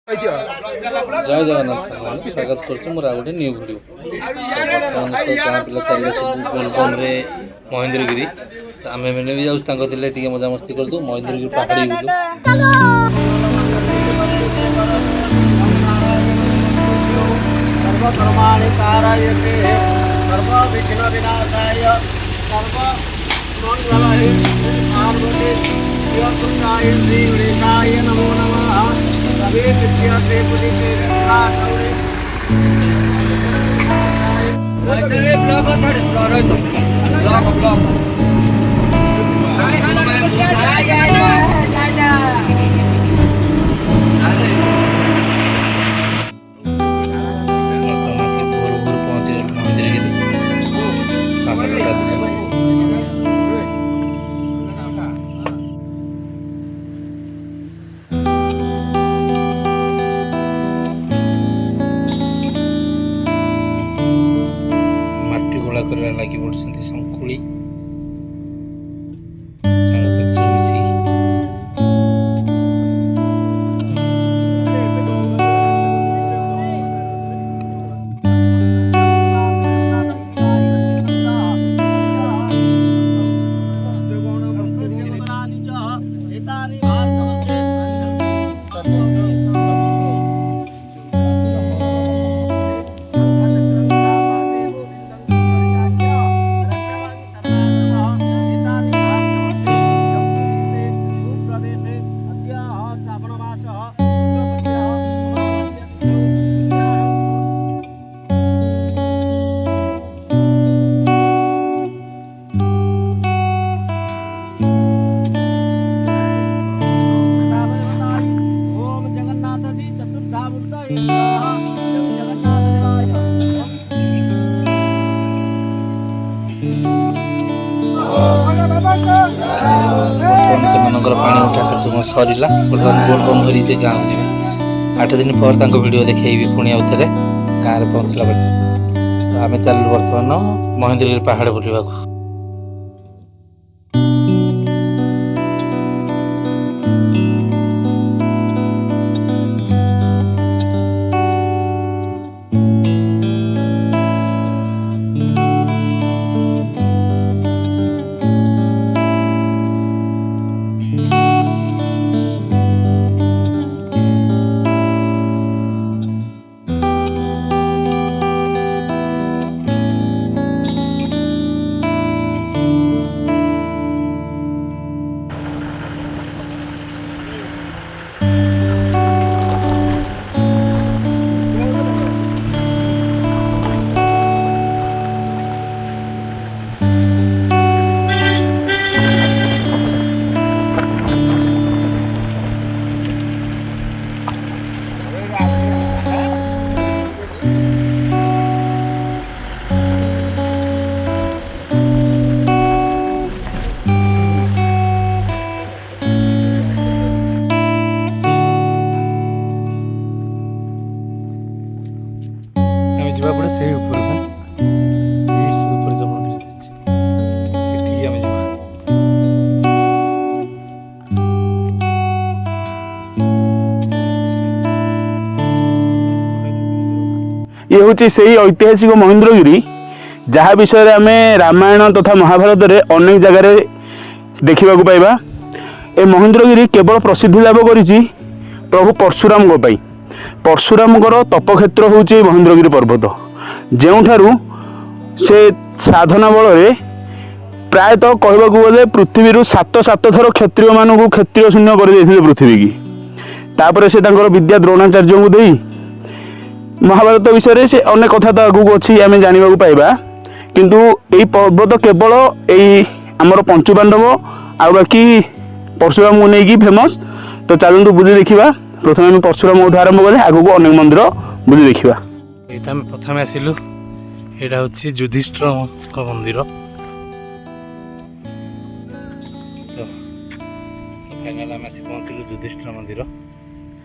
जय जगन्नाथ स्वागत कर गोटे न्यू वीडियो पिला चलिए सब बोलबम महेंद्रगिरी आम मैंने भी जाऊँ मजा मस्ती कर दू महेंद्रगिरी पहाड़ी नमो नमः लगी पड़ती संकुली पानी उठा खर्च सरला बर्तमान बोलबम धरी से गाँव जी 8 दिन पर वीडियो देखी पुणी आउ थे गाँव में पहुँचला बेले तो आम चलू बर्तमान महेंद्रगिरी पहाड़ बुलवाक ये हूँ से ऐतिहासिक महेंद्रगिरी जहाँ विषय आम रामायण तथा महाभारत रे अनेक जगार देखा पाइबा। ए महेंद्रगिरी केवल प्रसिद्धि लाभ करिछि प्रभु परशुराम परशुराम तपक्षेत्र हूँ महेंद्रगिरी पर्वत जोठारू से साधना बल प्रायतः कहवाक गले पृथ्वी 7 थर क्षत्रिय मानू क्षत्रिय शून्य कर पृथ्वी की तापर से विद्या द्रोणाचार्य को दे महाभारत विषय से अनेक कथा तो आगू अच्छी आम जाना पाइबा किंतु यही पर्वत केवल यही आमर पंचुपांडव आ बाकी परशुराम को लेकिन फेमस। तो चलते बुझी देखा प्रथम आम परशुराम आरंभ कले आगू अनेक मंदिर बुझी देखा। यहाँ प्रथम आसिलु यहाँ हूँ युधिष्ठिर मंदिर फाइनाल आम आसी पहुँचलु युधिष्ठिर मंदिर।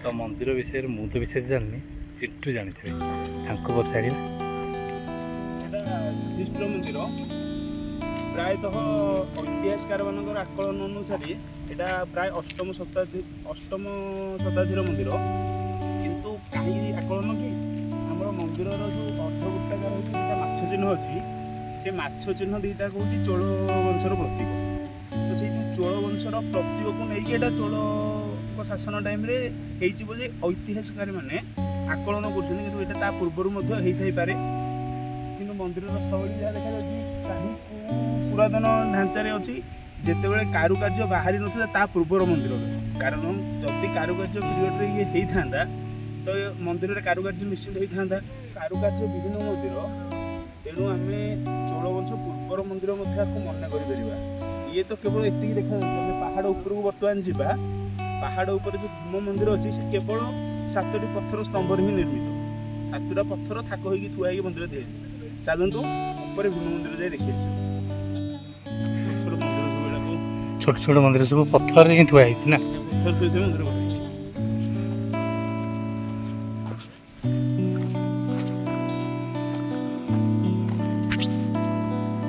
तो मंदिर विषय मु तो विशेष जानी चिट्टू जानी थे पचार युधिष्ठिर मंदिर प्रायतः इतिहासकार मान आकलन अनुसार यहाँ प्राय अष्टम शताब्दी मंदिर ଅଛି ସେ ମାଛ ଚିହ୍ନ ଦୁଇଟା ହେଉଛି ଚୋଳ ବଂଶର ପ୍ରତୀକ। ତ ସେଇ ଯେଉଁ ଚୋଳ ବଂଶର ପ୍ରତୀକକୁ ନେଇକି ଏଇଟା ଚୋଳଙ୍କ ଶାସନ ଟାଇମ୍ରେ ହେଇଯିବ ଯେ ଐତିହାସିକମାନେ ଆକଳନ କରୁଛନ୍ତି, କିନ୍ତୁ ଏଇଟା ତା ପୂର୍ବରୁ ମଧ୍ୟ ହେଇଥାଇପାରେ। କିନ୍ତୁ ମନ୍ଦିରର ଶୈଳୀ ଯାହା ଦେଖାଯାଉଛି କାହିଁ ପୁରାତନ ଢାଞ୍ଚାରେ ଅଛି, ଯେତେବେଳେ କାରୁକାର୍ଯ୍ୟ ବାହାରି ନଥିଲା ତା ପୂର୍ବର ମନ୍ଦିରରେ। କାରଣ ଯଦି କାରୁକାର୍ଯ୍ୟ ପିରିୟଡ଼ରେ ଇଏ ହେଇଥାନ୍ତା ତ ମନ୍ଦିରରେ କାରୁକାର୍ଯ୍ୟ ନିଶ୍ଚିତ ହେଇଥାନ୍ତା। କାରୁକାର୍ଯ୍ୟ ବିଭିନ୍ନ ମନ୍ଦିର, ତେଣୁ ଆମେ ଚୋଳବଂଶ ପୂର୍ବର ମନ୍ଦିର ମଧ୍ୟ ଆକୁ ମନେ କରିପାରିବା। ଇଏ ତ କେବଳ ଏତିକି ଦେଖନ୍ତୁ, ଆମେ ପାହାଡ଼ ଉପରକୁ ବର୍ତ୍ତମାନ ଯିବା, ପାହାଡ଼ ଉପରେ ଯେଉଁ ଭୀମ ମନ୍ଦିର ଅଛି ସେ କେବଳ 7ଟି ପଥର ସ୍ତମ୍ଭରେ ହିଁ ନିର୍ମିତ। 7ଟା ପଥର ଥାକ ହେଇକି ଥୁଆ ହେଇକି ମନ୍ଦିର ଦିଆଯାଇଛି। ଚାଲନ୍ତୁ ଉପରେ ଭୀମ ମନ୍ଦିର ଯାଇ ଦେଖିଛି। ଛୋଟ ଛୋଟ ମନ୍ଦିର ସବୁ ପଥରରେ ହିଁ ଥୁଆ ହେଇଛି ନା? ପଥର ଥୁଆ ମନ୍ଦିର କରାଯାଇଛି।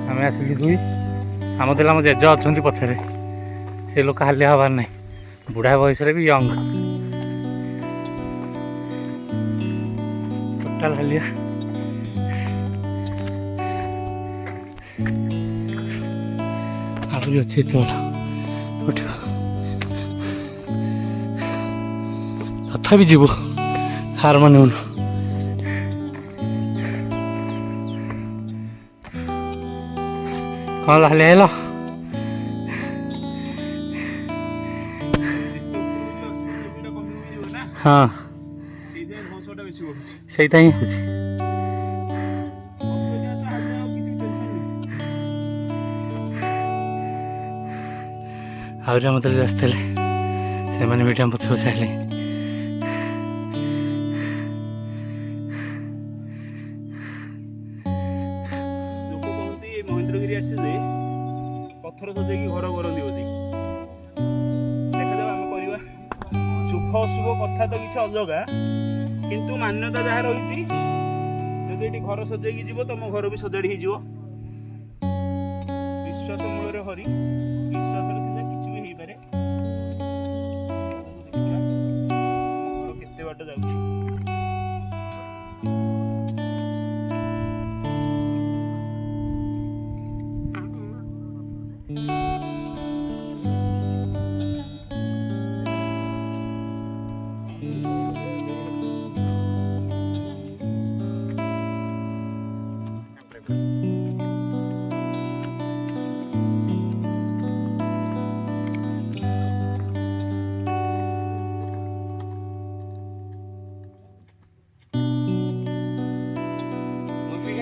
ଆମେ ଆସିଲୁ ଦୁଇ, ଆମ ଦେଲେ ଆମ ଜେଜ ଅଛନ୍ତି ପଛରେ, ସେ ଲୋକ ହାଲିଆ ହବାର ନାହିଁ, ବୁଢ଼ା ବୟସରେ ବି ୟଙ୍ଗ, ଟୋଟାଲ ହାଲିଆ। ଆହୁରି ଅଛି ଏତେ ବାଟ ଉଠିବ, ତଥାପି ଯିବୁ, ହାର ମାନିବୁନୁ। କ'ଣ ହାଲିଆ ହେଲ? ହଁ ସେଇଟା ହିଁ ହେଉଛି। ଆହୁରି ଆମ ତଳେ ଆସିଥିଲେ, ସେମାନେ ବି ଆମ ପଛ ପଛ ହେଲେ। ଲୋକ କହନ୍ତି ମହେନ୍ଦ୍ରଗିରି ଆସିଲେ ପଥର ସଜେଇକି ଘର କରନ୍ତି ବୋଲି। ଦେଖାଯାଉ ଆମେ କରିବା। ଶୁଭ ଅଶୁଭ କଥା ତ କିଛି ଅଲଗା, କିନ୍ତୁ ମାନ୍ୟତା ଯାହା ରହିଛି, ଯଦି ଏଠି ଘର ସଜେଇକି ଯିବ ତମ ଘର ବି ସଜାଡ଼ି ହେଇଯିବ। ବିଶ୍ୱାସ ମୂଳରେ ହରି, ବିଶ୍ୱାସରେ ଥିଲେ କିଛି ବି ହେଇପାରେ। ଘର କେତେ ବାଟ ଯାଉଛି।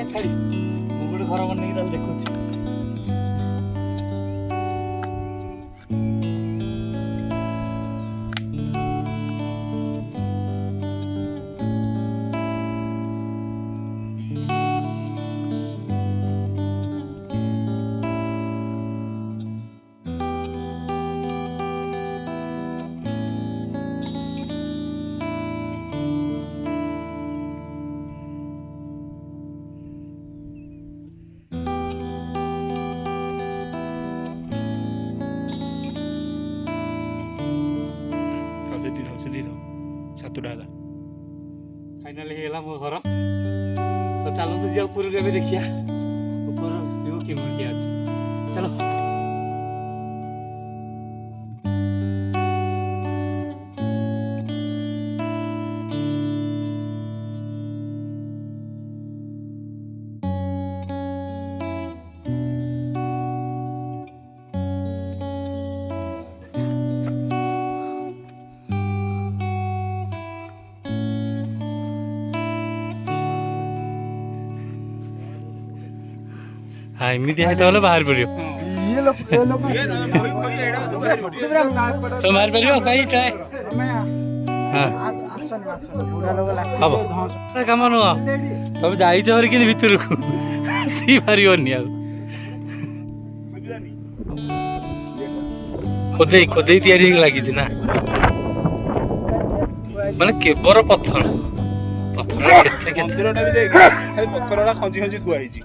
ଛାଡ଼ି ମୁଁ ଗୋଟେ ଘର ବନେଇକି ତାହେଲେ ଦେଖୁଛି। ସାତଟା ହେଲା, ଫାଇନାଲି ହେଇଗଲା ମୋ ଘର। ତ ଚାଲନ୍ତୁ ଯିବା ଉପରକୁ ଏବେ ଦେଖିବା ଉପର ଭିଉ କେମିତି ଅଛି। ଚାଲ। हाँ एमती है तो बाहर पड़ो तो बाहर पड़ो कहीं ट्राए हाँ हम कम नुह तुम जाइच हरिक भितर को सी पार खोदे खोदे तैयारी लगी ना माने केवल पत्थर ମନ୍ଦିରଟା ବି ଦେଖ ଖାଲି ପଥରଟା ଖଞ୍ଜି ଖଞ୍ଜି ଥୁଆ ହେଇଛି।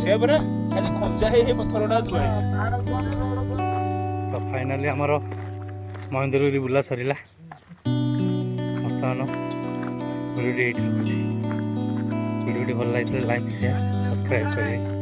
ସେ ପରା ଖାଲି ଖଞ୍ଜା ହେଇ ପଥରଟା ଥୁଆ ହେଇଛି। ତ ଫାଇନାଲି ଆମର ମହେନ୍ଦ୍ରଗିରି ବୁଲା ସରିଲା। ବର୍ତ୍ତମାନ ଏଇଠି ରଖୁଛି। ଭିଡ଼ିଓଟି ଭଲ ଲାଗିଥିଲେ ଲାଇକ୍ ସେୟାର ସବସ୍କ୍ରାଇବ୍ କରିବେ।